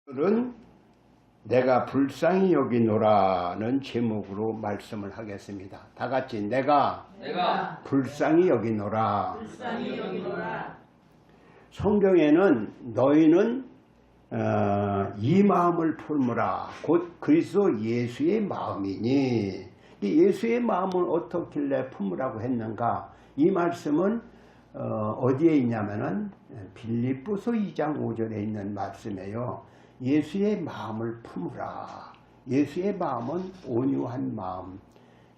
오늘은 내가 불쌍히 여기노라는 제목으로 말씀을 하겠습니다. 다 같이 내가 불쌍히 여기노라. 성경에는 너희는 이 마음을 품으라 곧 그리스도 예수의 마음이니, 이 예수의 마음은 어떻길래 품으라고 했는가? 이 말씀은 어디에 있냐면은 빌립보서 2장 5절에 있는 말씀이에요. 예수의 마음을 품으라. 예수의 마음은 온유한 마음,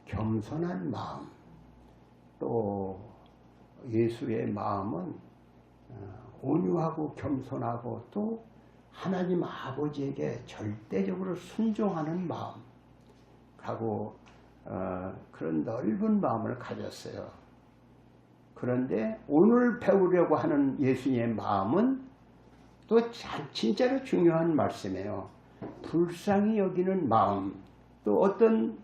겸손한 마음, 또 예수의 마음은 온유하고 겸손하고 또 하나님 아버지에게 절대적으로 순종하는 마음 하고 그런 넓은 마음을 가졌어요. 그런데 오늘 배우려고 하는 예수님의 마음은 또 진짜로 중요한 말씀이에요. 불쌍히 여기는 마음, 또 어떤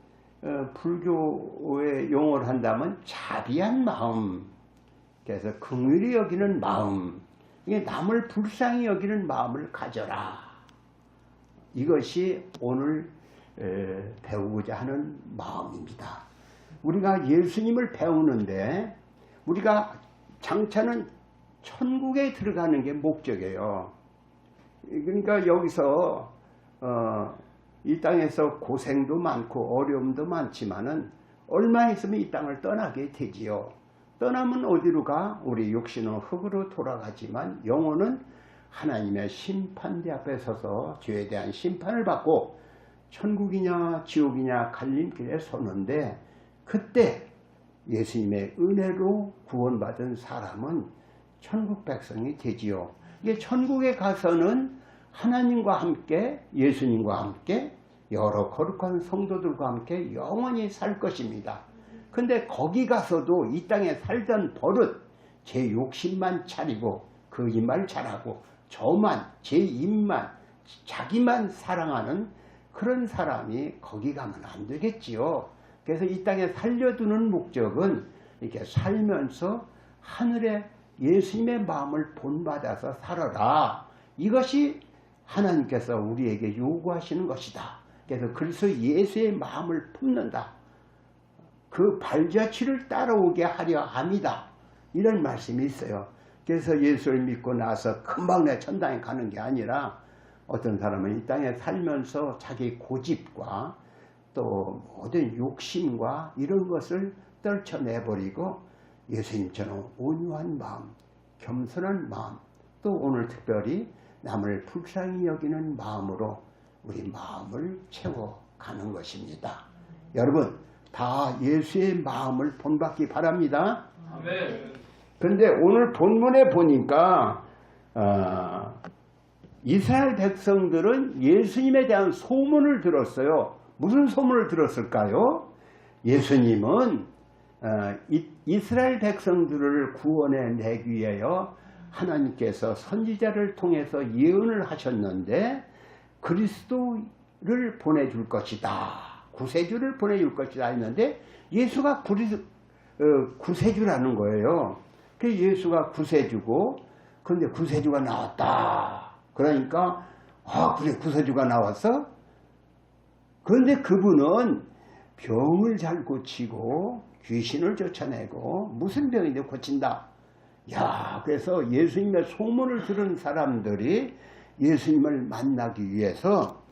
불교의 용어를 한다면 자비한 마음, 그래서 긍휼히 여기는 마음, 이게 남을 불쌍히 여기는 마음을 가져라. 이것이 오늘 배우고자 하는 마음입니다. 우리가 예수님을 배우는데 우리가 장차는 천국에 들어가는 게 목적이에요. 그러니까 여기서 이 땅에서 고생도 많고 어려움도 많지만은 얼마 있으면 이 땅을 떠나게 되지요. 떠나면 어디로 가? 우리 육신은 흙으로 돌아가지만 영혼은 하나님의 심판대 앞에 서서 죄에 대한 심판을 받고 천국이냐 지옥이냐 갈림길에 서는데, 그때 예수님의 은혜로 구원받은 사람은 천국 백성이 되지요. 이게 천국에 가서는 하나님과 함께, 예수님과 함께, 여러 거룩한 성도들과 함께 영원히 살 것입니다. 근데 거기 가서도 이 땅에 살던 버릇, 제 욕심만 차리고 그 입만 잘하고 저만, 제 입만, 자기만 사랑하는 그런 사람이 거기 가면 안 되겠지요. 그래서 이 땅에 살려두는 목적은 이렇게 살면서 하늘에 예수님의 마음을 본받아서 살아라. 이것이 하나님께서 우리에게 요구하시는 것이다. 그래서 그리스도 예수의 마음을 품는다. 그 발자취를 따라오게 하려 합니다. 이런 말씀이 있어요. 그래서 예수를 믿고 나서 금방 내 천당에 가는 게 아니라, 어떤 사람은 이 땅에 살면서 자기 고집과 또 모든 욕심과 이런 것을 떨쳐내버리고 예수님처럼 온유한 마음, 겸손한 마음, 또 오늘 특별히 남을 불쌍히 여기는 마음으로 우리 마음을 채워가는 것입니다. 여러분 다 예수의 마음을 본받기 바랍니다. 그런데 오늘 본문에 보니까 이스라엘 백성들은 예수님에 대한 소문을 들었어요. 무슨 소문을 들었을까요? 예수님은 이스라엘 백성들을 구원해 내기 위하여 하나님께서 선지자를 통해서 예언을 하셨는데 그리스도를 보내줄 것이다, 구세주를 보내줄 것이다 했는데 예수가 구세주라는 거예요. 그래서 예수가 구세주고, 그런데 구세주가 나왔다. 그러니까 그래, 구세주가 나왔어? 그런데 그분은 병을 잘 고치고 귀신을 쫓아내고 무슨 병인데 고친다. 그래서 예수님의 소문을 들은 사람들이 예수님을 만나기 위해서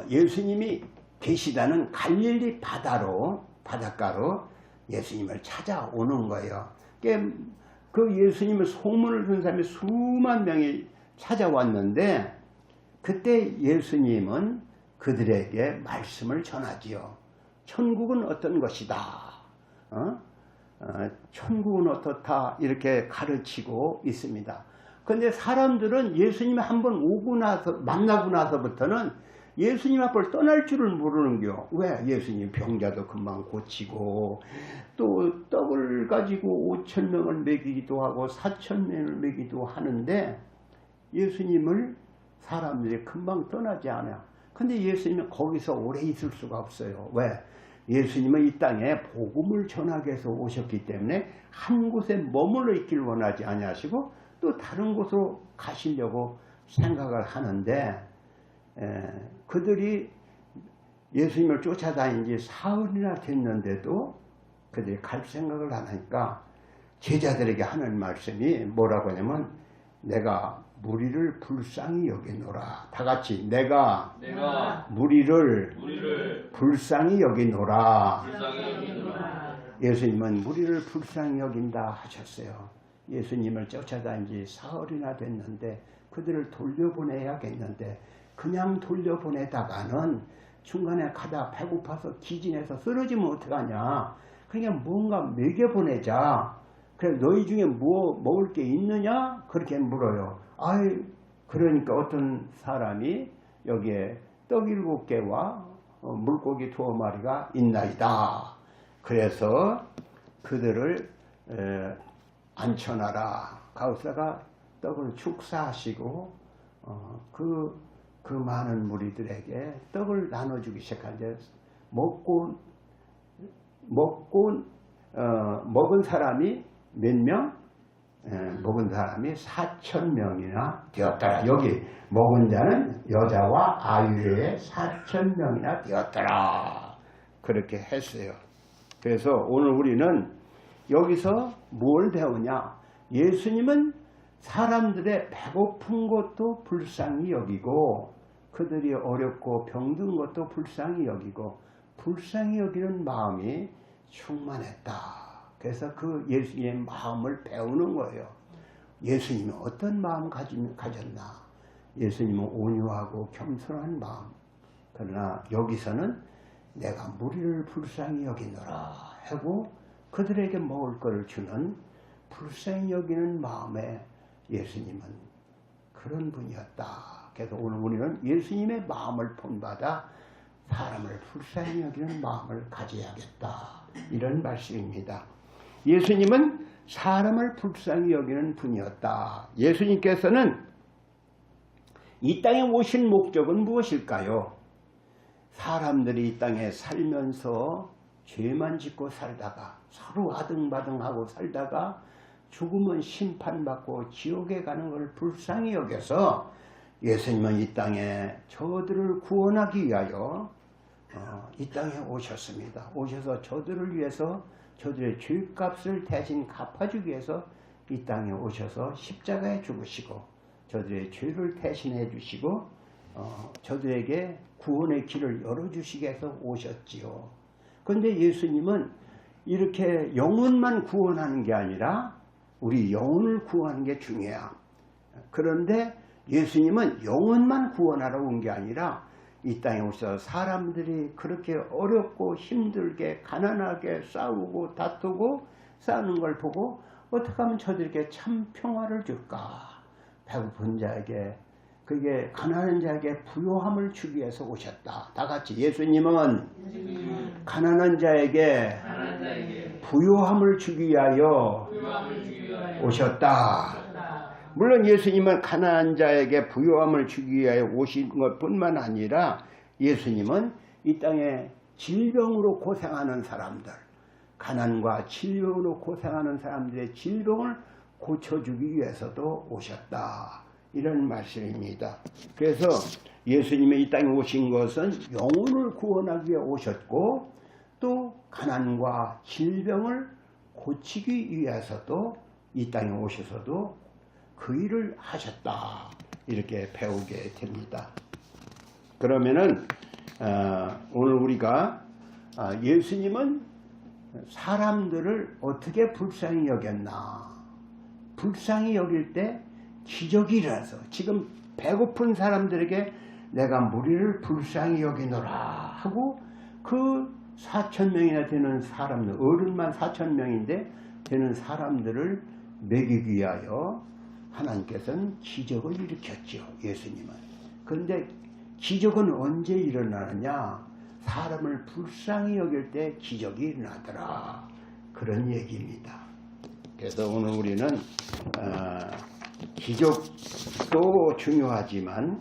예수님이 계시다는 갈릴리 바닷가로 예수님을 찾아오는 거예요. 그 예수님의 소문을 듣는 사람이 수만 명이 찾아왔는데, 그때 예수님은 그들에게 말씀을 전하지요. 천국은 어떤 것이다, 천국은 어떻다, 이렇게 가르치고 있습니다. 그런데 사람들은 예수님이 한번 만나고 나서부터는 예수님 앞을 떠날 줄을 모르는겨. 왜? 예수님 병자도 금방 고치고 또 떡을 가지고 5,000명을 먹이기도 하고 4,000명을 먹이기도 하는데 예수님을 사람들이 금방 떠나지 않아. 근데 예수님은 거기서 오래 있을 수가 없어요. 왜? 예수님은 이 땅에 복음을 전하기 위해서 오셨기 때문에 한 곳에 머물러 있길 원하지 아니하시고 또 다른 곳으로 가시려고 생각을 하는데 그들이 예수님을 쫓아다닌 지 사흘이나 됐는데도 그들이 갈 생각을 안 하니까 제자들에게 하는 말씀이 뭐라고 하냐면 내가 무리를 불쌍히 여기노라. 다 같이 내가 무리를 불쌍히 여기노라. 예수님은 무리를 불쌍히 여긴다 하셨어요. 예수님을 쫓아다닌 지 사흘이나 됐는데 그들을 돌려보내야겠는데 그냥 돌려보내다가는 중간에 가다 배고파서 기진해서 쓰러지면 어떡하냐. 그냥 뭔가 먹여보내자. 그래 너희 중에 뭐 먹을 게 있느냐? 그렇게 물어요. 아이 그러니까 어떤 사람이 여기에 떡 7개와 물고기 2마리가 있나이다. 그래서 그들을 앉혀놔라. 가우사가 떡을 축사하시고 그 많은 무리들에게 떡을 나눠주기 시작한데 먹은 사람이 몇 명? 먹은 사람이 4,000명이나 되었더라. 여기 먹은 자는 여자와 아이의 4,000명이나 되었더라. 그렇게 했어요. 그래서 오늘 우리는 여기서 뭘 배우냐? 예수님은 사람들의 배고픈 것도 불쌍히 여기고 그들이 어렵고 병든 것도 불쌍히 여기고 불쌍히 여기는 마음이 충만했다. 그래서 그 예수님의 마음을 배우는 거예요. 예수님은 어떤 마음 가졌나? 예수님은 온유하고 겸손한 마음. 그러나 여기서는 내가 무리를 불쌍히 여기노라 하고 그들에게 먹을 것을 주는 불쌍히 여기는 마음에 예수님은 그런 분이었다. 그래서 오늘 우리는 예수님의 마음을 본받아 사람을 불쌍히 여기는 마음을 가져야겠다. 이런 말씀입니다. 예수님은 사람을 불쌍히 여기는 분이었다. 예수님께서는 이 땅에 오신 목적은 무엇일까요? 사람들이 이 땅에 살면서 죄만 짓고 살다가 서로 아등바등하고 살다가 죽으면 심판받고 지옥에 가는 걸 불쌍히 여겨서 예수님은 이 땅에 저들을 구원하기 위하여 이 땅에 오셨습니다. 오셔서 저들을 위해서 저들의 죄값을 대신 갚아주기 위해서 이 땅에 오셔서 십자가에 죽으시고 저들의 죄를 대신해 주시고 저들에게 구원의 길을 열어주시기 위해서 오셨지요. 그런데 예수님은 이렇게 영혼만 구원하는 게 아니라 우리 영혼을 구하는 게 중요해요. 그런데 예수님은 영혼만 구원하러 온 게 아니라 이 땅에 오셔서 사람들이 그렇게 어렵고 힘들게 가난하게 싸우고 다투고 싸우는 걸 보고 어떻게 하면 저들에게 참 평화를 줄까? 배고픈 자에게 그게 가난한 자에게 부요함을 주기 위해서 오셨다. 다 같이 예수님은 가난한 자에게 부요함을 주기 위하여 오셨다. 물론 예수님은 가난한 자에게 부요함을 주기 위하여 오신 것뿐만 아니라 예수님은 이 땅에 질병으로 고생하는 사람들, 가난과 질병으로 고생하는 사람들의 질병을 고쳐주기 위해서도 오셨다. 이런 말씀입니다. 그래서 예수님이 이 땅에 오신 것은 영혼을 구원하기 위해 오셨고 또 가난과 질병을 고치기 위해서도 이 땅에 오셔서도 그 일을 하셨다. 이렇게 배우게 됩니다. 그러면은 오늘 우리가 예수님은 사람들을 어떻게 불쌍히 여겼나? 불쌍히 여길 때 기적이 일어나서 지금 배고픈 사람들에게 내가 무리를 불쌍히 여기노라 하고 그 4,000명이나 되는 사람들, 어른만 4,000명인데 되는 사람들을 먹이기 위하여 하나님께서는 기적을 일으켰죠. 예수님은. 그런데 기적은 언제 일어나느냐? 사람을 불쌍히 여길 때 기적이 일어나더라. 그런 얘기입니다. 그래서 오늘 우리는 기적도 중요하지만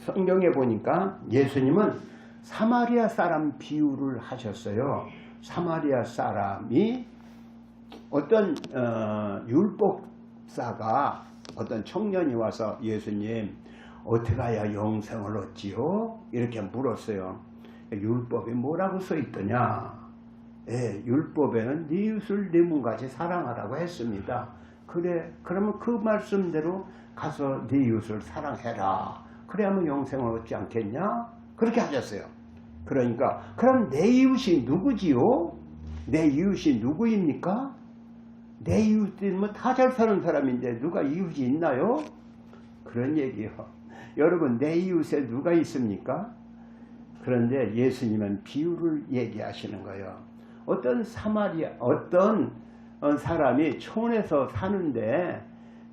성경에 보니까 예수님은 사마리아 사람 비유를 하셨어요. 사마리아 사람이 어떤 율법사가 어떤 청년이 와서 예수님 어떻게 해야 영생을 얻지요? 이렇게 물었어요. 율법에 뭐라고 써 있더냐? 예, 율법에는 네 이웃을 네 몸같이 사랑하라고 했습니다. 그래, 그러면 그 말씀대로 가서 네 이웃을 사랑해라. 그래야만 영생을 얻지 않겠냐? 그렇게 하셨어요. 그러니까 그럼 내 이웃이 누구지요? 내 이웃이 누구입니까? 내 이웃들은 뭐 다 잘 사는 사람인데 누가 이웃이 있나요? 그런 얘기요. 여러분, 내 이웃에 누가 있습니까? 그런데 예수님은 비유를 얘기하시는 거예요. 어떤 사람이 촌에서 사는데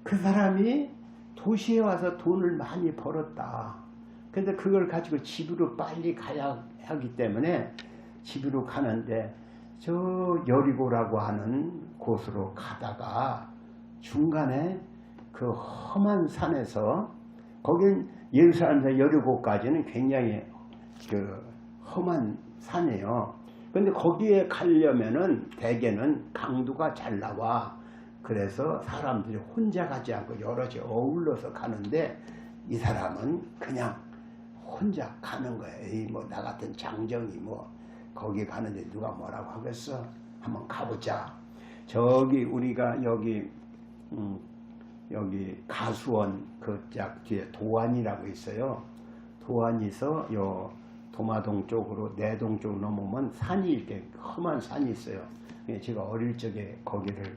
그 사람이 도시에 와서 돈을 많이 벌었다. 근데 그걸 가지고 집으로 빨리 가야 하기 때문에 집으로 가는데 저 여리고라고 하는 곳으로 가다가 중간에 그 험한 산에서, 거긴 예루살렘에서 여리고까지는 굉장히 그 험한 산이에요. 근데 거기에 가려면은 대개는 강도가 잘 나와. 그래서 사람들이 혼자 가지 않고 여럿이 어울러서 가는데 이 사람은 그냥 혼자 가는 거예요. 에이, 뭐 나 같은 장정이 뭐 거기 가는데 누가 뭐라고 하겠어? 한번 가보자. 저기 우리가 여기 가수원 그 짝 뒤에 도안이라고 있어요. 도안에서 요 도마동 쪽으로 내동 쪽으로 넘으면 산이 이렇게 험한 산이 있어요. 제가 어릴 적에 거기를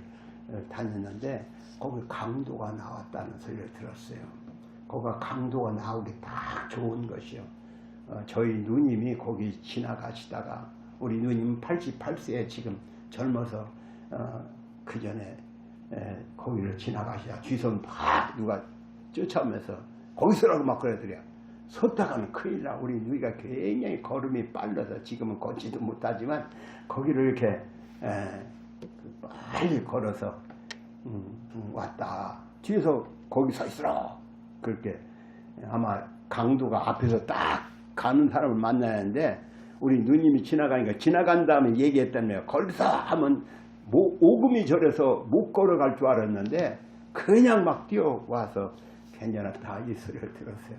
다녔는데 거기 강도가 나왔다는 소리를 들었어요. 거기가 강도가 나오기 딱 좋은 것이요. 저희 누님이 거기 지나가시다가, 우리 누님 88세에 지금 젊어서 그 전에 거기를 지나가시다 뒤선 팍 누가 쫓아오면서 거기 서라고 막 그러더래요. 섰다가는 큰일 나. 우리 누이가 굉장히 걸음이 빨라서 지금은 걷지도 못하지만 거기를 이렇게 빨리 걸어서 왔다. 뒤에서 거기 서 있으라. 그렇게 아마 강도가 앞에서 딱 가는 사람을 만나는데 우리 누님이 지나가니까 지나간 다음에 얘기했다며, 거기서 하면 오금이 저려서 못 걸어갈 줄 알았는데 그냥 막 뛰어와서 괜찮았다 이 소리를 들었어요.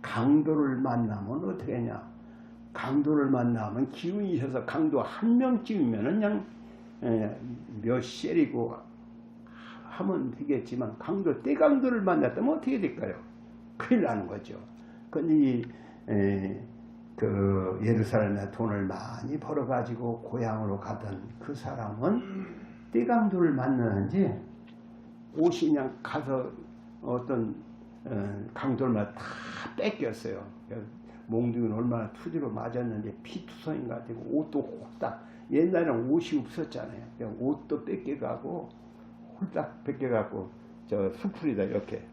강도를 만나면 어떻게 하냐? 강도를 만나면 기운이 있어서 강도 한 명쯤이면 그냥 몇 셀이고 하면 되겠지만 강도 떼강도를 만났다면 어떻게 될까요? 큰일 나는 거죠. 근데 그 예루살렘에 돈을 많이 벌어가지고 고향으로 가던 그 사람은 떼강도를 만나는지 옷이 그냥 가서 어떤 강도를 다 뺏겼어요. 몽둥이는 얼마나 투지로 맞았는데 피투성인가 되고 옷도 홀딱, 옛날에는 옷이 없었잖아요. 옷도 뺏겨가고 홀딱 뺏겨갖고 저 수풀이다 이렇게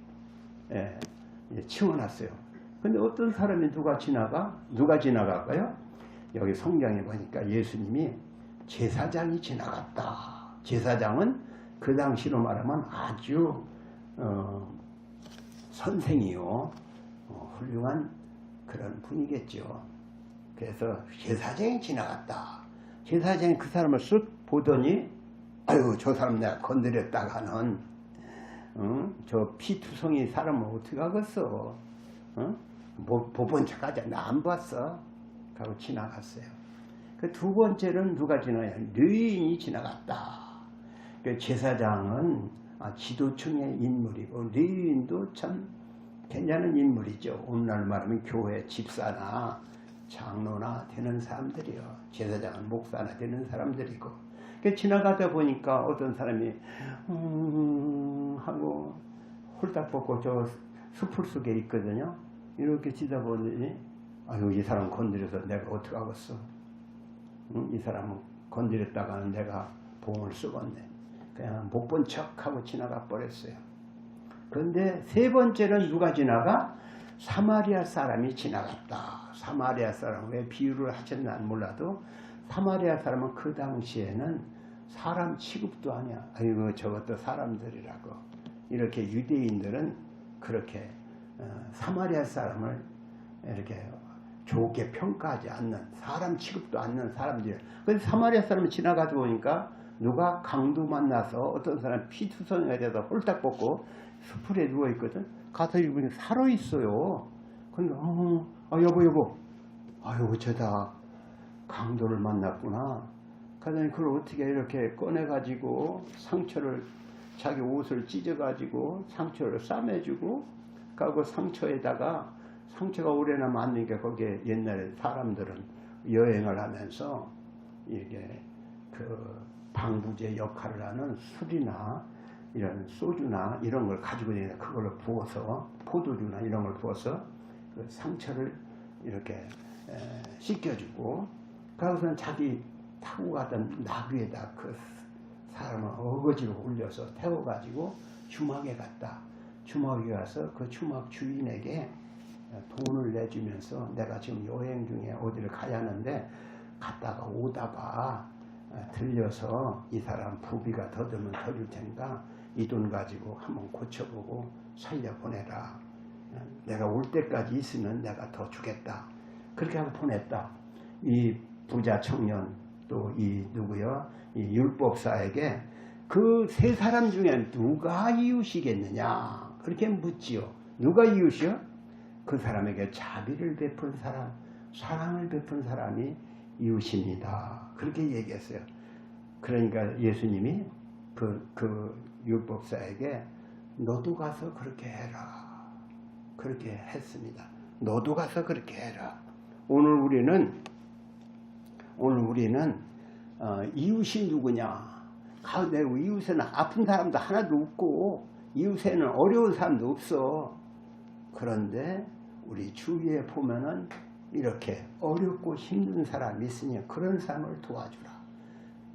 치워놨어요. 근데 어떤 사람이 누가 지나갈까요? 여기 성경에 보니까 예수님이 제사장이 지나갔다. 제사장은 그 당시로 말하면 아주 선생이요, 훌륭한 그런 분이겠죠. 그래서 제사장이 지나갔다. 제사장이 그 사람을 쓱 보더니 아유, 저 사람 내가 건드렸다가는 저 피투성이 사람을 어떻게 하겠어? 못 본 척하자. 나 안 봤어. 하고 지나갔어요. 그 두 번째는 누가 지나가요? 르인이 지나갔다. 그 제사장은 지도층의 인물이고 르인도 참 괜찮은 인물이죠. 오늘날 말하면 교회 집사나 장로나 되는 사람들이요. 제사장은 목사나 되는 사람들이고. 그 지나가다 보니까 어떤 사람이 하고 홀딱 벗고 저 수풀 속에 있거든요. 이렇게 지다 보니 아유, 이 사람 건드려서 내가 어떻게 하겠어? 이 사람은 건드렸다가는 내가 봉을 쓰겠네. 그냥 못 본 척하고 지나가 버렸어요. 그런데 세 번째는 누가 지나가? 사마리아 사람이 지나갔다. 사마리아 사람, 왜 비유를 하셨나 몰라도 사마리아 사람은 그 당시에는 사람 취급도 아니야. 아이고, 저것도 사람들이라고. 이렇게 유대인들은 그렇게 사마리아 사람을 이렇게 좋게 평가하지 않는, 사람 취급도 않는 사람들. 그래서 사마리아 사람이 지나가다 보니까 누가 강도 만나서 어떤 사람 피투성이가 돼서 홀딱 벗고 수풀에 누워있거든. 가서 이분이 살아있어요. 그러니까 여보 아유 저다 강도를 만났구나. 그러더니 그걸 어떻게 이렇게 꺼내가지고 상처를, 자기 옷을 찢어가지고 상처를 싸매주고, 그 상처에다가, 상처가 오래나면 안 되니까 거기에 옛날에 사람들은 여행을 하면서 이게 그 방부제 역할을 하는 술이나 이런 소주나 이런 걸 가지고 다니는, 그걸로 부어서, 포도주나 이런 걸 부어서 그 상처를 이렇게 씻겨주고, 그러고서는 자기 타고 가던 나귀에다 그 사람을 어거지로 올려서 태워가지고 주막에 갔다. 주막에 가서 그 주막 주인에게 돈을 내주면서 내가 지금 여행 중에 어디를 가야 하는데 갔다가 오다가 들려서 이 사람 부비가 더 들면 더 줄 테니까 이 돈 가지고 한번 고쳐보고 살려보내라. 내가 올 때까지 있으면 내가 더 주겠다. 그렇게 하고 보냈다. 이 부자 청년 또 이 누구요? 이 율법사에게 그 세 사람 중에 누가 이웃이겠느냐? 그렇게 묻지요. 누가 이웃이요? 그 사람에게 자비를 베푼 사람, 사랑을 베푼 사람이 이웃입니다. 그렇게 얘기했어요. 그러니까 예수님이 그 율법사에게 너도 가서 그렇게 해라. 그렇게 했습니다. 너도 가서 그렇게 해라. 오늘 우리는 이웃이 누구냐? 내 이웃에는 아픈 사람도 하나도 없고 이웃에는 어려운 사람도 없어. 그런데 우리 주위에 보면은 이렇게 어렵고 힘든 사람이 있으니 그런 사람을 도와주라.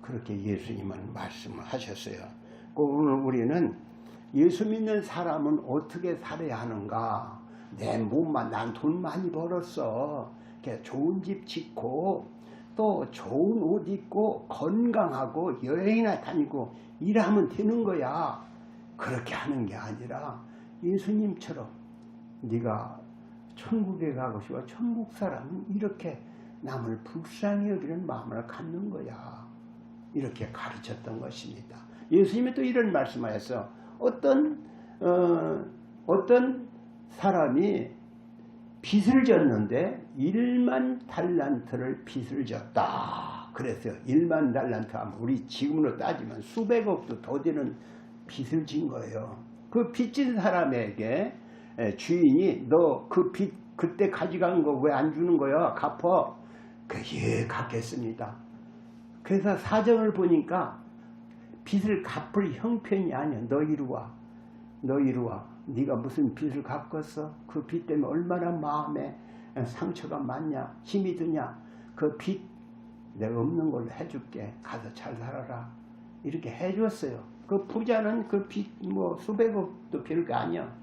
그렇게 예수님은 말씀을 하셨어요. 오늘 우리는 예수 믿는 사람은 어떻게 살아야 하는가? 내 몸만, 난 돈 많이 벌었어. 좋은 집 짓고 또 좋은 옷 입고 건강하고 여행이나 다니고 일하면 되는 거야. 그렇게 하는 게 아니라 예수님처럼 네가 천국에 가고 싶어. 천국 사람은 이렇게 남을 불쌍히 여기는 마음을 갖는 거야. 이렇게 가르쳤던 것입니다. 예수님이 또 이런 말씀하셨어. 어떤 사람이 빚을 졌는데 1만 달란트를 빚을 졌다. 그랬어요. 1만 달란트 하면 우리 지금으로 따지면 수백억도 더 되는 빚을 진 거예요. 그 빚진 사람에게 주인이 너 그 빚 그때 가져간 거 왜 안 주는 거야? 갚어. 예, 갚겠습니다. 그래서 사정을 보니까 빚을 갚을 형편이 아니야. 너 이리 와. 네가 무슨 빚을 갚겠어? 그 빚 때문에 얼마나 마음에 상처가 많냐, 힘이 드냐. 그 빚 내가 없는 걸로 해줄게. 가서 잘 살아라. 이렇게 해줬어요. 그 부자는 그 빚 뭐 수백억도 별거 아니야.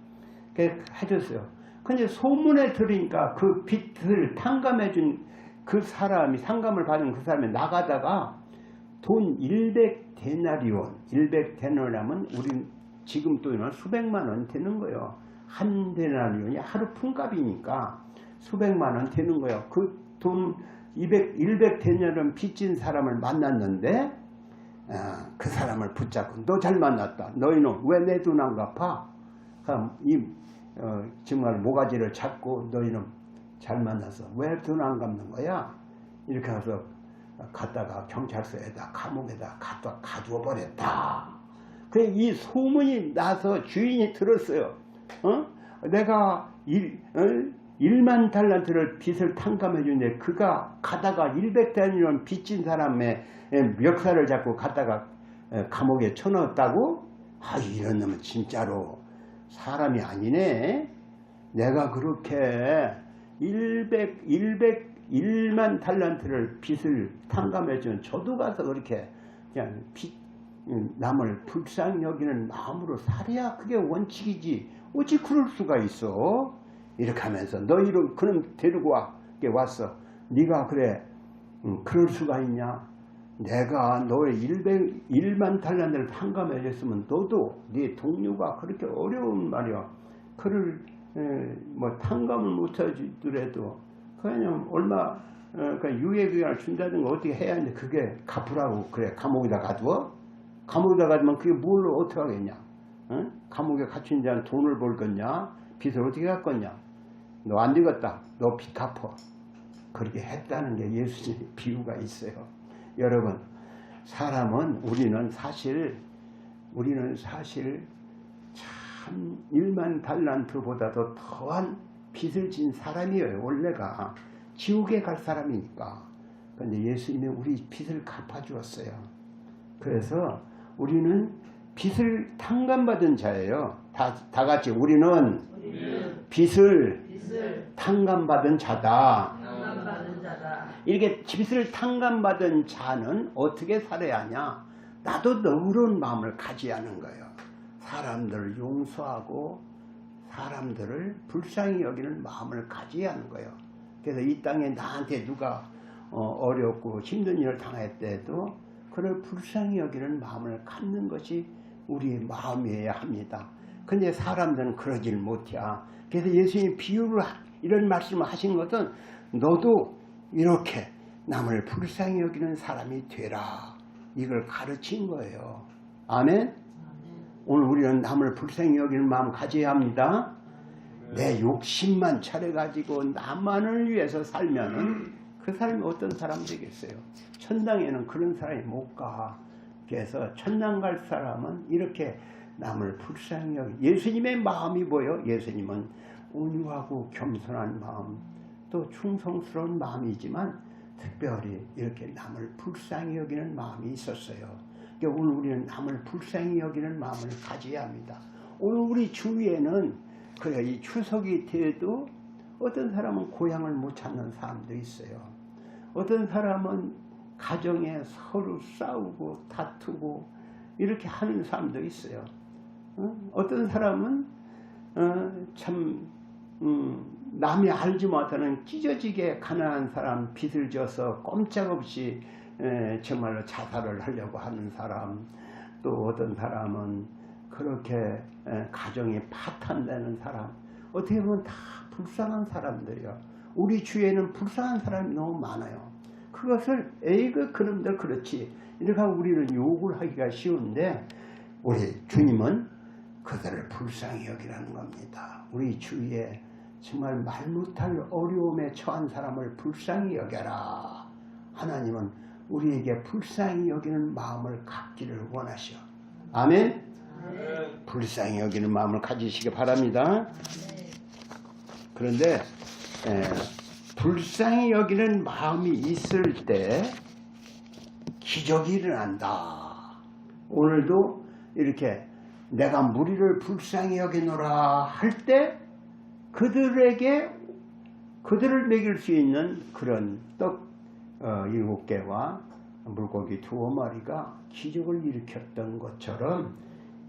그렇게 해줬어요. 근데 소문에 들으니까 그 빚을 탕감해준 그 사람이, 상감을 받은 그 사람이 나가다가 돈 100데나리온, 100데나리온이면 우리 지금 돈은 수백만 원 되는 거예요. 한 데나리온이 하루 품값이니까 수백만 원 되는 거예요. 그 돈 100데나리온 빚진 사람을 만났는데 그 사람을 붙잡고 너 잘 만났다. 너희는 왜 내 돈 안 갚아? 그럼 정말 모가지를 잡고 너희는 잘 만나서 왜 돈 안 갚는 거야? 이렇게 해서 갔다가 경찰서에다 감옥에다 갖다 가두어 버렸다. 그래 이 소문이 나서 주인이 들었어요. 내가 1만 달란트를 빚을 탕감해 주는데 그가 가다가 100달러는 빚진 사람의 멱살을 잡고 갔다가 감옥에 쳐넣었다고? 이런 놈은 진짜로 사람이 아니네. 내가 그렇게 1만 달란트를 빚을 탕감해 준 저도 가서 그렇게 그냥 남을 불쌍히 여기는 마음으로 살아야 그게 원칙이지. 어찌 그럴 수가 있어? 이렇게 하면서 너희를 그럼 데리고 왔어. 네가 그래 그럴 수가 있냐? 내가 너의 1만 달란트를 탕감해 줬으면 너도 네 동료가 그렇게 어려운 말이야. 그를 뭐 탕감을 못 해주더라도 그냥 얼마 그러니까 유예기간을 준다는 거 어떻게 해야 하는데 그게 갚으라고 그래 감옥에다 가두어? 감옥에다 가두면 그게 뭘 어떻게 하겠냐? 응? 감옥에 갇힌 자는 돈을 벌겠냐? 빚을 어떻게 갚겠냐? 너 안 되겠다. 너 빚 갚어. 그렇게 했다는 게 예수님의 비유가 있어요. 여러분, 우리는 사실 참 1만 달란트보다도 더한 빚을 진 사람이에요. 원래가 지옥에 갈 사람이니까. 그런데 예수님이 우리 빚을 갚아주었어요. 그래서 우리는 빚을 탕감받은 자예요. 다 같이 우리는 빚을 탕감받은 자다. 이렇게 빚을 탕감받은 자는 어떻게 살아야 하냐? 나도 너그러운 마음을 가져야 하는 거예요. 사람들을 용서하고 사람들을 불쌍히 여기는 마음을 가져야 하는 거예요. 그래서 이 땅에 나한테 누가 어렵고 힘든 일을 당했을 때도 그를 불쌍히 여기는 마음을 갖는 것이 우리의 마음이어야 합니다. 근데 사람들은 그러질 못해. 그래서 예수님이 비유를 이런 말씀을 하신 것은 너도 이렇게 남을 불쌍히 여기는 사람이 되라. 이걸 가르친 거예요. 아멘? 오늘 우리는 남을 불쌍히 여기는 마음 가져야 합니다. 내 욕심만 차려가지고 나만을 위해서 살면은 그 사람이 어떤 사람 되겠어요? 천당에는 그런 사람이 못 가. 그래서 천당 갈 사람은 이렇게 남을 불쌍히 여기. 예수님의 마음이 뭐예요? 예수님은 온유하고 겸손한 마음, 또 충성스러운 마음이지만 특별히 이렇게 남을 불쌍히 여기는 마음이 있었어요. 그러니까 오늘 우리는 남을 불쌍히 여기는 마음을 가져야 합니다. 오늘 우리 주위에는 그래 이 추석이 돼도 어떤 사람은 고향을 못 찾는 사람도 있어요. 어떤 사람은 가정에 서로 싸우고 다투고 이렇게 하는 사람도 있어요. 어떤 사람은 남이 알지 못하는 찢어지게 가난한 사람 빚을 져서 꼼짝없이 정말로 자살을 하려고 하는 사람, 또 어떤 사람은 그렇게 가정이 파탄되는 사람, 어떻게 보면 다 불쌍한 사람들이요. 우리 주위에는 불쌍한 사람이 너무 많아요. 그것을 그놈들 그렇지 이렇게 하고 우리는 욕을 하기가 쉬운데 우리 주님은 그들을 불쌍히 여기라는 겁니다. 우리 주위에 정말 말 못할 어려움에 처한 사람을 불쌍히 여겨라. 하나님은 우리에게 불쌍히 여기는 마음을 갖기를 원하셔. 아멘? 불쌍히 여기는 마음을 가지시기 바랍니다. 그런데 불쌍히 여기는 마음이 있을 때 기적이 일어난다. 오늘도 이렇게 내가 무리를 불쌍히 여기노라 할 때 그들을 먹일 수 있는 그런 떡 7개와 물고기 2마리가 기적을 일으켰던 것처럼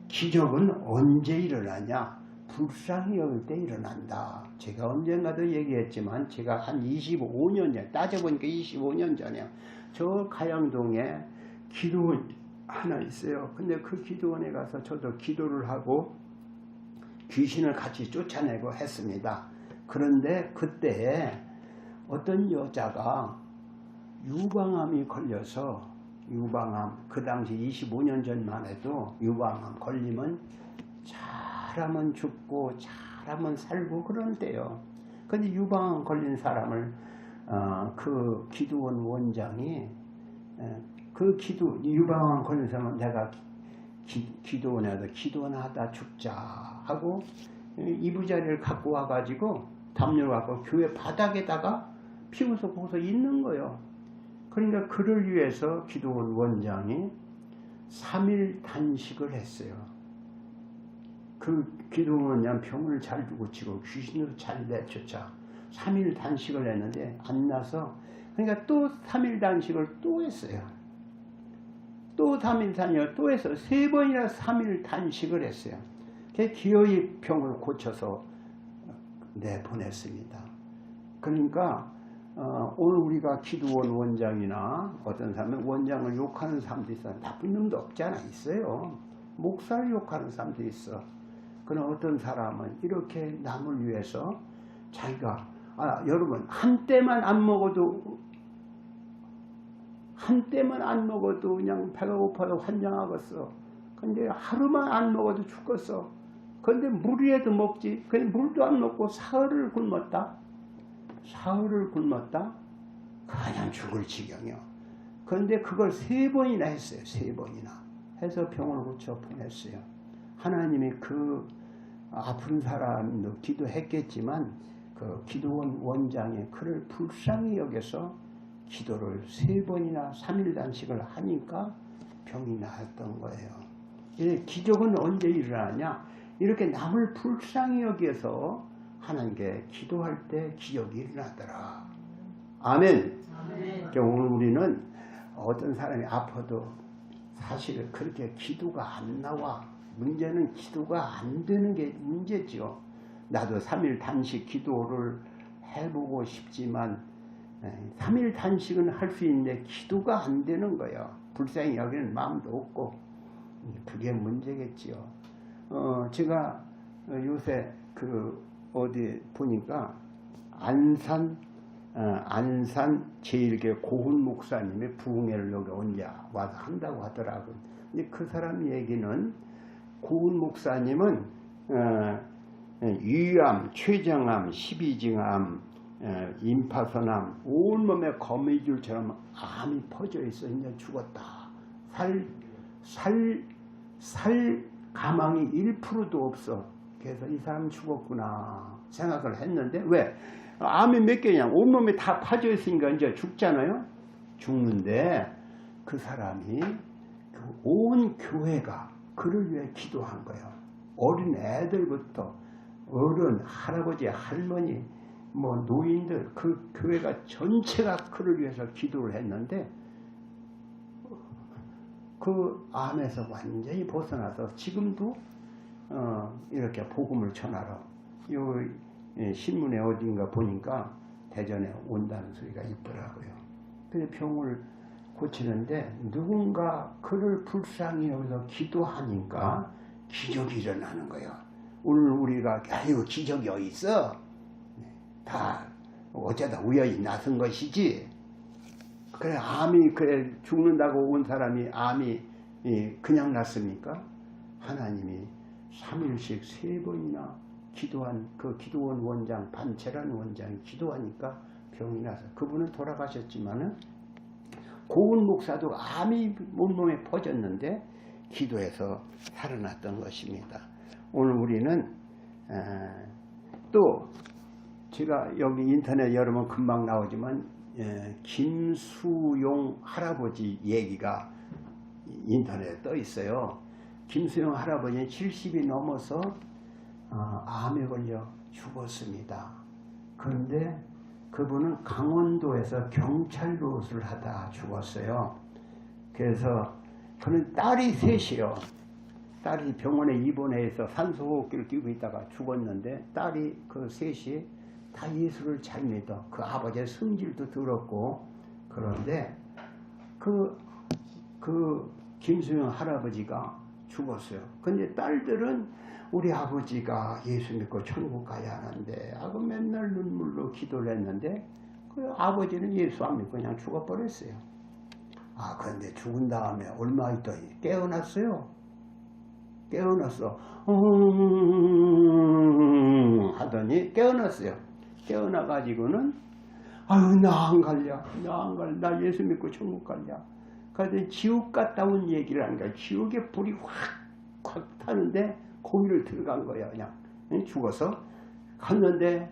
기적은 언제 일어나냐? 불쌍히 여길 때 일어난다. 제가 언젠가도 얘기했지만 제가 한 25년 전에 따져보니까 25년 전에 저 가양동에 기도원 하나 있어요. 근데 그 기도원에 가서 저도 기도를 하고 귀신을 같이 쫓아내고 했습니다. 그런데 그때 어떤 여자가 유방암이 걸려서 그 당시 25년 전만 해도 유방암 걸리면 잘하면 죽고 잘하면 살고 그런 때요. 근데 유방암 걸린 사람을 그 기도원 원장이 유방암 걸린 사람은 내가 기도원에다 기도하다 죽자 하고 이부자리를 갖고 와가지고 담요를 갖고 교회 바닥에다가 피워서 거기서 있는 거예요. 그러니까 그를 위해서 기도원 원장이 3일 단식을 했어요. 그 기도원 원장 병을 잘 고치고 귀신으로 잘 내쫓아 3일 단식을 했는데 안 나서 그러니까 또 3일 단식을 또 했어요. 또 3일 단식을 또 해서 3번이나 3일 단식을 했어요. 기어이 병을 고쳐서 내보냈습니다. 그러니까 오늘 우리가 기도원 원장이나 어떤 사람은 원장을 욕하는 사람도 있어요. 나쁜 놈도 없잖아. 있어요. 목사를 욕하는 사람도 있어. 그러나 어떤 사람은 이렇게 남을 위해서 자기가 여러분, 한때만 안 먹어도 그냥 배가 고파서 환장하겠어. 근데 하루만 안 먹어도 죽겠어. 근데 물이라도 먹지. 근데 물도 안 먹고 사흘을 굶었다. 그냥 죽을 지경이요. 그런데 그걸 3번이나 했어요. 3번이나 해서 병을 고쳐 보냈어요. 하나님이 그 아픈 사람도 기도했겠지만 그 기도원 원장이 그를 불쌍히 여겨서 기도를 3번이나 3일 단식을 하니까 병이 나았던 거예요. 기적은 언제 일어나냐? 이렇게 남을 불쌍히 여겨서 하나님께 기도할 때 기적이 일어나더라. 아멘. 그러니까 오늘 우리는 어떤 사람이 아파도 사실 그렇게 기도가 안 나와. 문제는 기도가 안 되는 게 문제죠. 나도 3일 단식 기도를 해보고 싶지만 3일 단식은 할 수 있는데 기도가 안 되는 거예요. 불쌍히 여기는 마음도 없고. 그게 문제겠지요. 제가 요새 어디 보니까 안산 제일교회 고훈 목사님의 부흥회를 여기 언제 와서 한다고 하더라고요. 근데 그 사람 얘기는 고훈 목사님은 위암, 췌장암, 십이증암, 임파선암, 온몸에 거미줄처럼 암이 퍼져 있어. 이제 죽었다. 살 가망이 1%도 없어. 그래서 이 사람 죽었구나 생각을 했는데, 왜? 암이 몇 개냐? 온몸에 다 파져 있으니까 이제 죽잖아요. 죽는데 그 사람이 온 교회가 그를 위해 기도한 거예요. 어린 애들부터 어른, 할아버지, 할머니, 노인들, 그 교회가 전체가 그를 위해서 기도를 했는데 그 암에서 완전히 벗어나서 지금도 이렇게 복음을 전하러 신문에 어딘가 보니까 대전에 온다는 소리가 있더라고요. 근데 병을 고치는데 누군가 그를 불쌍히 여기서 기도하니까 기적이 일어나는 거예요. 오늘 우리가 아이고 기적이 어디 있어? 다 어쩌다 우연히 나선 것이지. 그래 암이 그래 죽는다고 온 사람이 암이 그냥 났습니까? 하나님이 3일씩 3번이나 기도한 그 기도원 원장 반채란 원장이 기도하니까 병이 나서 그분은 돌아가셨지만은 고은 목사도 암이 온몸에 퍼졌는데 기도해서 살아났던 것입니다. 오늘 우리는 또 제가 여기 인터넷 열으면 금방 나오지만 김수용 할아버지 얘기가 인터넷에 떠 있어요. 김수용 할아버지는 70이 넘어서 암에 걸려 죽었습니다. 그런데 그분은 강원도에서 경찰 노릇을 하다 죽었어요. 그래서 그는 딸이 셋이요. 딸이 병원에 입원해서 산소호흡기를 끼고 있다가 죽었는데 딸이 그 셋이 다 예수를 잘 믿어. 그 아버지의 성질도 들었고. 그런데 그 김수영 할아버지가 죽었어요. 근데 딸들은 우리 아버지가 예수 믿고 천국 가야 하는데 하고 맨날 눈물로 기도를 했는데 그 아버지는 예수 안 믿고 그냥 죽어버렸어요. 그런데 죽은 다음에 얼마 있더니 깨어났어요. 깨어났어. 하더니 깨어났어요. 깨어나가지고는 나 안 갈려. 나 예수 믿고 천국 갈려. 그래서 지옥 갔다 온 얘기를 하는 거야. 지옥에 불이 확 타는데 거기를 들어간 거야. 그냥 죽어서 갔는데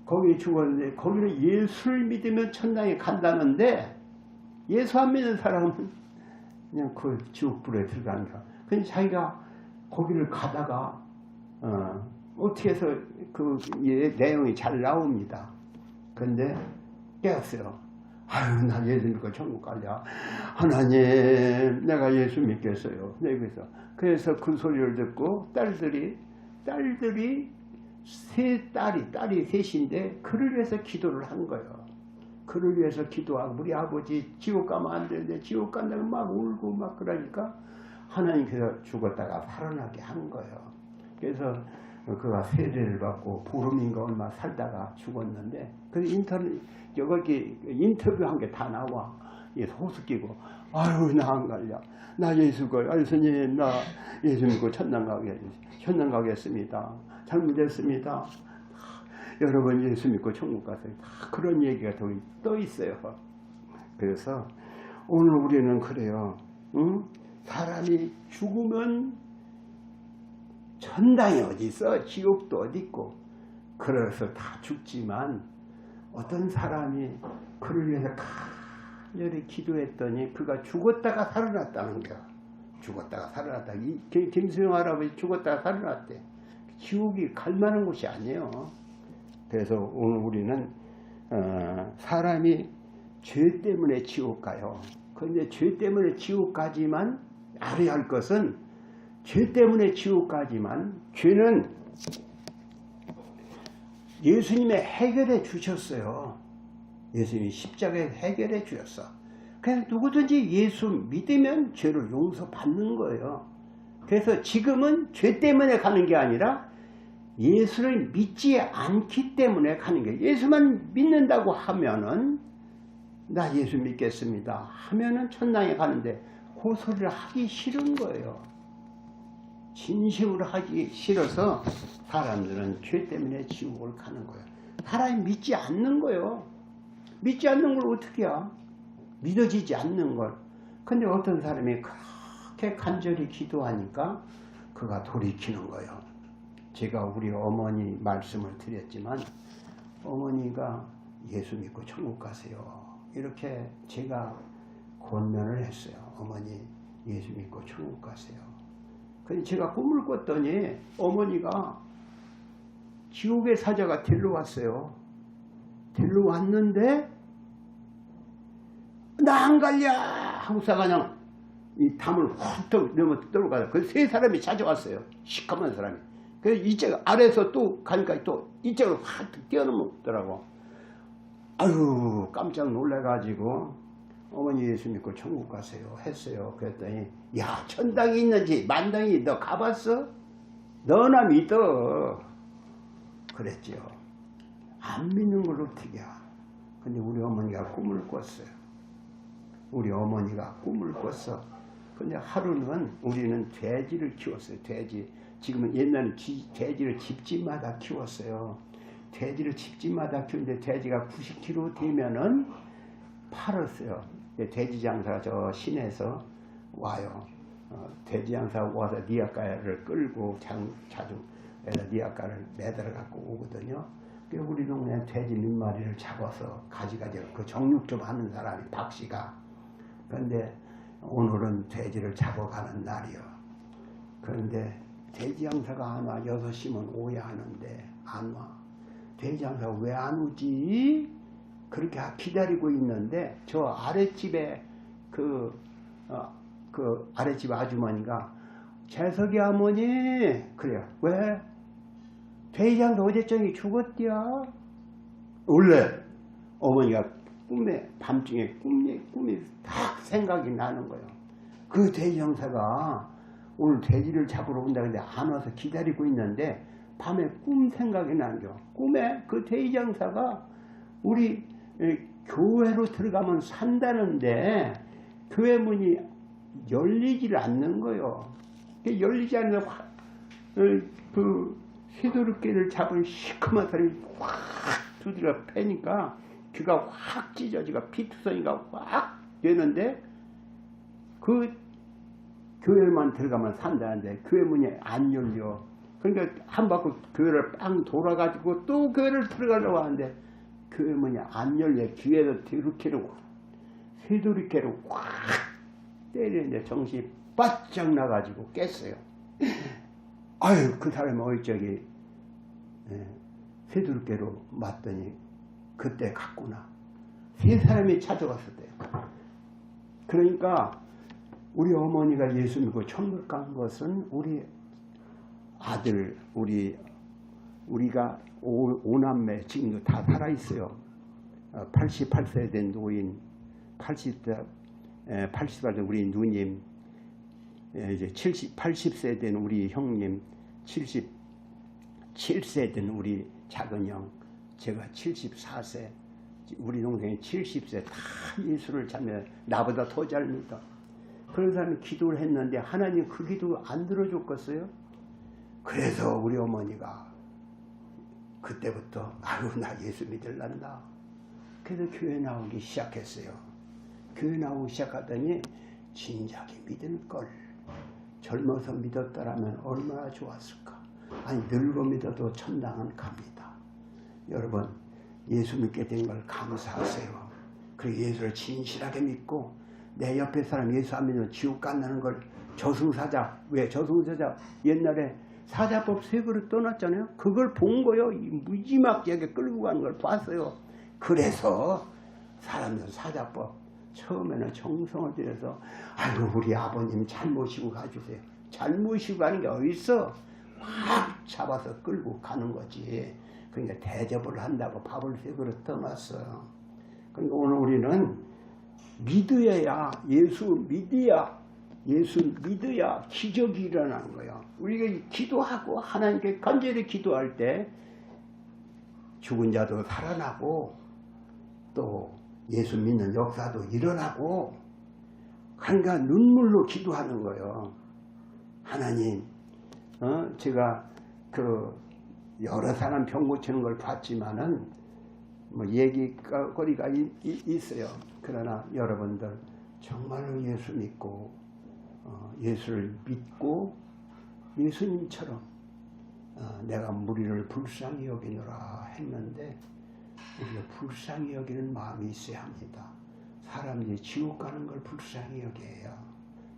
거기 죽었는데 거기는 예수를 믿으면 천당에 간다는데 예수 안 믿는 사람은 그냥 그 지옥불에 들어가는 거야. 근데 자기가 거기를 가다가 어떻게 해서 그 내용이 잘 나옵니다. 근데 깨었어요. 나 예수 믿고 천국 가려. 하나님, 내가 예수 믿겠어요. 그래서 그 소리를 듣고 딸이 딸이 셋인데 그를 위해서 기도를 한 거예요. 그를 위해서 기도하고 우리 아버지 지옥 가면 안 되는데 지옥 간다고 막 울고 막 그러니까 하나님께서 죽었다가 살아나게 한 거예요. 그래서 그가 세례를 받고 보름인가 얼마 살다가 죽었는데 그 여기 인터뷰한 게 다 나와. 호수 끼고 아유 나 안 갈려. 나 예수 걸 아유 스님 나 예수 믿고 천당 가겠습니다. 잘못했습니다. 여러분 예수 믿고 천국 가세요. 다 그런 얘기가 떠 있어요. 그래서 오늘 우리는 그래요. 응? 사람이 죽으면 천당이 어디 있어? 지옥도 어디 있고. 그래서 다 죽지만 어떤 사람이 그를 위해서 간절히 기도했더니 그가 죽었다가 살아났다는 거야. 죽었다가 살아났다. 김수영 할아버지 죽었다가 살아났대. 지옥이 갈 만한 곳이 아니에요. 그래서 오늘 우리는 사람이 죄 때문에 지옥 가요. 그런데 죄 때문에 지옥 가지만 알아야 할 것은 죄 때문에 지옥 가지만 죄는 예수님이 해결해 주셨어요. 예수님이 십자가에 해결해 주셨어. 그냥 누구든지 예수 믿으면 죄를 용서받는 거예요. 그래서 지금은 죄 때문에 가는 게 아니라 예수를 믿지 않기 때문에 가는 거예요. 예수만 믿는다고 하면은 나 예수 믿겠습니다 하면은 천당에 가는데 그 소리를 하기 싫은 거예요. 진심으로 하기 싫어서 사람들은 죄 때문에 지옥을 가는 거예요. 사람이 믿지 않는 거예요. 믿지 않는 걸 어떻게 해야? 믿어지지 않는 걸. 근데 어떤 사람이 그렇게 간절히 기도하니까 그가 돌이키는 거예요. 제가 우리 어머니 말씀을 드렸지만 어머니가 예수 믿고 천국 가세요. 이렇게 제가 권면을 했어요. 어머니 예수 믿고 천국 가세요. 근데 제가 꿈을 꿨더니 어머니가 지옥의 사자가 데려왔어요. 데려왔는데 나 안 갈려 하고서 그냥 이 담을 훅 넘어 들어가요. 그 세 사람이 찾아왔어요. 시커먼 사람이. 그래서 이쪽 아래에서 또 가니까 또 이쪽으로 확 뛰어넘더라고. 아유 깜짝 놀래가지고 어머니 예수 믿고 천국 가세요 했어요. 그랬더니 야 천당이 있는지 만당이 너 가봤어? 너나 믿어 그랬죠. 안 믿는 걸 어떻게 해. 근데 우리 어머니가 꿈을 꿨어요. 우리 어머니가 꿈을 꿨어. 근데 하루는 우리는 돼지를 키웠어요. 돼지. 지금은 옛날에 돼지를 집집마다 키웠어요. 돼지를 집집마다 키우는데 돼지가 90kg 되면은 팔았어요. 돼지 장사가 저 시내에서 와요. 돼지 장사가 와서 니아까를 끌고 자주 니아까를 매달아 갖고 오거든요. 그래서 우리 동네에 돼지 몇 마리를 잡아서 가져가죠. 그 정육 좀 하는 사람이 박씨가. 그런데 오늘은 돼지를 잡아가는 날이요. 그런데 돼지 장사가 안 와. 6시면 오야 하는데 안 와. 돼지 장사가 왜 안 오지? 그렇게 기다리고 있는데 저 아랫집에 그 아랫집 아주머니가 재석이 어머니 그래요. 왜? 돼지 장사 어제저녁에 죽었디야. 원래 어머니가 꿈에 밤중에 꿈이 딱 생각이 나는 거예요. 그 돼지 장사가 오늘 돼지를 잡으러 온다는데 안 와서 기다리고 있는데 밤에 꿈 생각이 나죠. 꿈에 그 돼지 장사가 우리 교회로 들어가면 산다는데 교회 문이 열리지를 않는 거예요. 열리지 않는 그 쇠도르개를 잡은 시커먼 사람이 확 두드려 패니까 귀가 확 찢어지고 피투성이가 확 되는데 그 교회만 들어가면 산다는데 교회 문이 안 열려. 그러니까 한 바퀴 교회를 빵 돌아가지고 또 교회를 들어가려고 하는데 교회 문이 안 열려. 귀에서 쇠도르개로 확 때리는데 정신이 바짝 나가지고 깼어요. 아유 그 사람이 어이 쇠도르개로 맞더니 그때 갔구나. 세 사람이 찾아갔을 때요. 그러니까 우리 어머니가 예수 믿고 천국 간 것은 우리 아들, 우리가 오남매 지금도 다 살아있어요. 88세 된 노인, 80세 된 우리 누님, 이제 80세 된 우리 형님, 7세든 우리 작은 형, 제가 74세, 우리 동생이 70세 다 예수를 참여, 나보다 더 잘 믿어. 그런 사람이 기도를 했는데 하나님 그 기도 안 들어줬겠어요? 그래서 우리 어머니가 그때부터 아유 나 예수 믿을란다. 그래서 교회 나오기 시작했어요. 교회 나오기 시작하더니 진작에 믿을걸. 젊어서 믿었더라면 얼마나 좋았을까. 아니 늙어 믿어도 천당은 갑니다. 여러분 예수 믿게 된 걸 감사하세요. 그리고 예수를 진실하게 믿고 내 옆에 사람 예수 안 믿으면 지옥 간다는 걸 저승사자, 왜 저승사자 옛날에 사자법 3그릇 떠났잖아요. 그걸 본 거요. 무지막지하게 끌고 가는 걸 봤어요. 그래서 사람들 사자법 처음에는 정성을 들여서 아이고 우리 아버님 잘 모시고 가주세요. 잘 모시고 가는 게 어딨어. 막 잡아서 끌고 가는 거지. 그러니까 대접을 한다고 밥을 3그릇 떠났어요. 그러니까 오늘 우리는 믿어야, 예수 믿어야 기적이 일어나는 거예요. 우리가 기도하고 하나님께 간절히 기도할 때 죽은 자도 살아나고 또 예수 믿는 역사도 일어나고, 그러니까 눈물로 기도하는 거예요. 하나님, 제가 그 여러 사람 병 고치는 걸 봤지만은 뭐 얘기거리가 있어요. 그러나 여러분들 정말로 예수 믿고 예수를 믿고 예수님처럼 내가 무리를 불쌍히 여기노라 했는데 우리가 불쌍히 여기는 마음이 있어야 합니다. 사람들이 지옥 가는 걸 불쌍히 여겨야.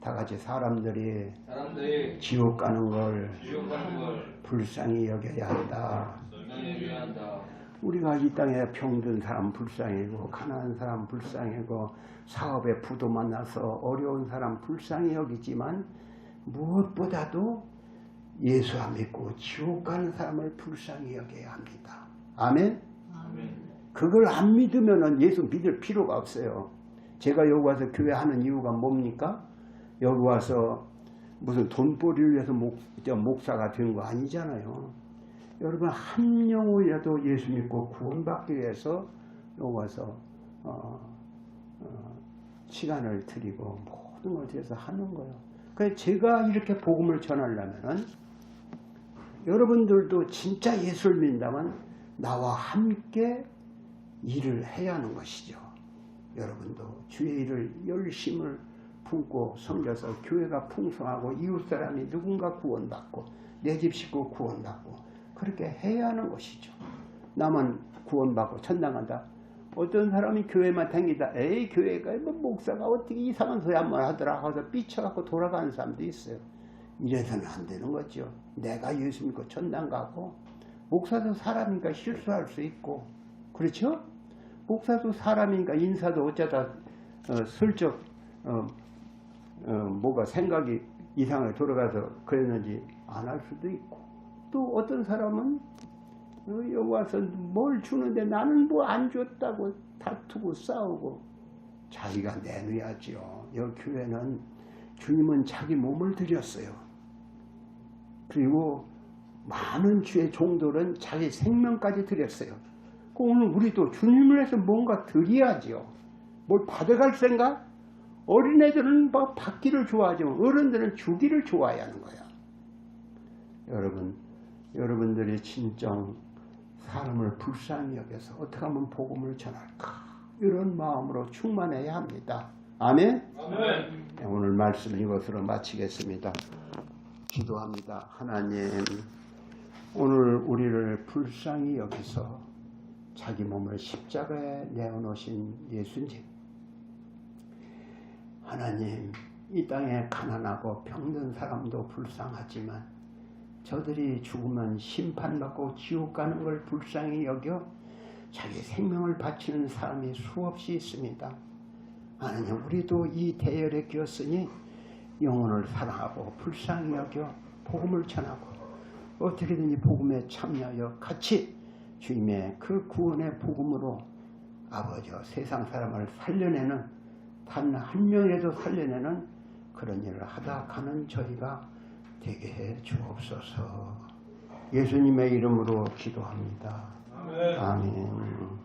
다 같이 사람들이 지옥 가는 걸 불쌍히 여겨야 한다. 우리가 이 땅에 병든 사람 불쌍히고 가난한 사람 불쌍히고 사업에 부도 만나서 어려운 사람 불쌍히 여기지만 무엇보다도 예수 안 믿고 지옥 가는 사람을 불쌍히 여겨야 합니다. 아멘? 그걸 안 믿으면 예수 믿을 필요가 없어요. 제가 여기 와서 교회 하는 이유가 뭡니까? 여기 와서 무슨 돈벌이를 위해서 목사가 된 거 아니잖아요. 여러분 한 영혼이라도 예수 믿고 구원받기 위해서 여기 와서 시간을 드리고 모든 걸 위해서 하는 거예요. 그래서 제가 이렇게 복음을 전하려면 여러분들도 진짜 예수를 믿는다면 나와 함께 일을 해야 하는 것이죠. 여러분도 주의 일을 열심을 품고 섬겨서 교회가 풍성하고 이웃사람이 누군가 구원받고 내 집 식구 구원받고 그렇게 해야 하는 것이죠. 나만 구원받고 천당 간다. 어떤 사람이 교회만 다니다 에이 교회가 뭐 목사가 어떻게 이상한 소리 한번 하더라 하고서 삐쳐갖고 돌아가는 사람도 있어요. 이래서는 안 되는 거죠. 내가 예수 믿고 천당 가고 목사도 사람이니까 실수할 수 있고 그렇죠? 목사도 사람이니까 인사도 어쩌다 슬쩍 뭐가 생각이 이상하게 돌아가서 그랬는지 안 할 수도 있고 또 어떤 사람은 여기 와서 뭘 주는데 나는 뭐 안 줬다고 다투고 싸우고 자기가 내놔야죠. 여기 교회는 주님은 자기 몸을 드렸어요. 그리고 많은 주의 종들은 자기 생명까지 드렸어요. 오늘 우리도 주님을 위해서 뭔가 드려야지요. 뭘 받아갈 생각? 어린애들은 뭐 받기를 좋아하지만 어른들은 주기를 좋아해야 하는 거야. 여러분들이 진정 사람을 불쌍히 여겨서 어떻게 하면 복음을 전할까? 이런 마음으로 충만해야 합니다. 아멘? 아멘. 네, 오늘 말씀을 이것으로 마치겠습니다. 기도합니다. 하나님, 오늘 우리를 불쌍히 여기서 자기 몸을 십자가에 내어놓으신 예수님, 하나님, 이 땅에 가난하고 병든 사람도 불쌍하지만 저들이 죽으면 심판받고 지옥 가는 걸 불쌍히 여겨 자기 생명을 바치는 사람이 수없이 있습니다. 하나님, 우리도 이 대열에 끼었으니 영혼을 사랑하고 불쌍히 여겨 복음을 전하고 어떻게든지 복음에 참여하여 같이 주님의 그 구원의 복음으로 아버지와 세상 사람을 살려내는 단 한 명이라도 살려내는 그런 일을 하다 가는 저희가 되게 해 주옵소서. 예수님의 이름으로 기도합니다. 아멘.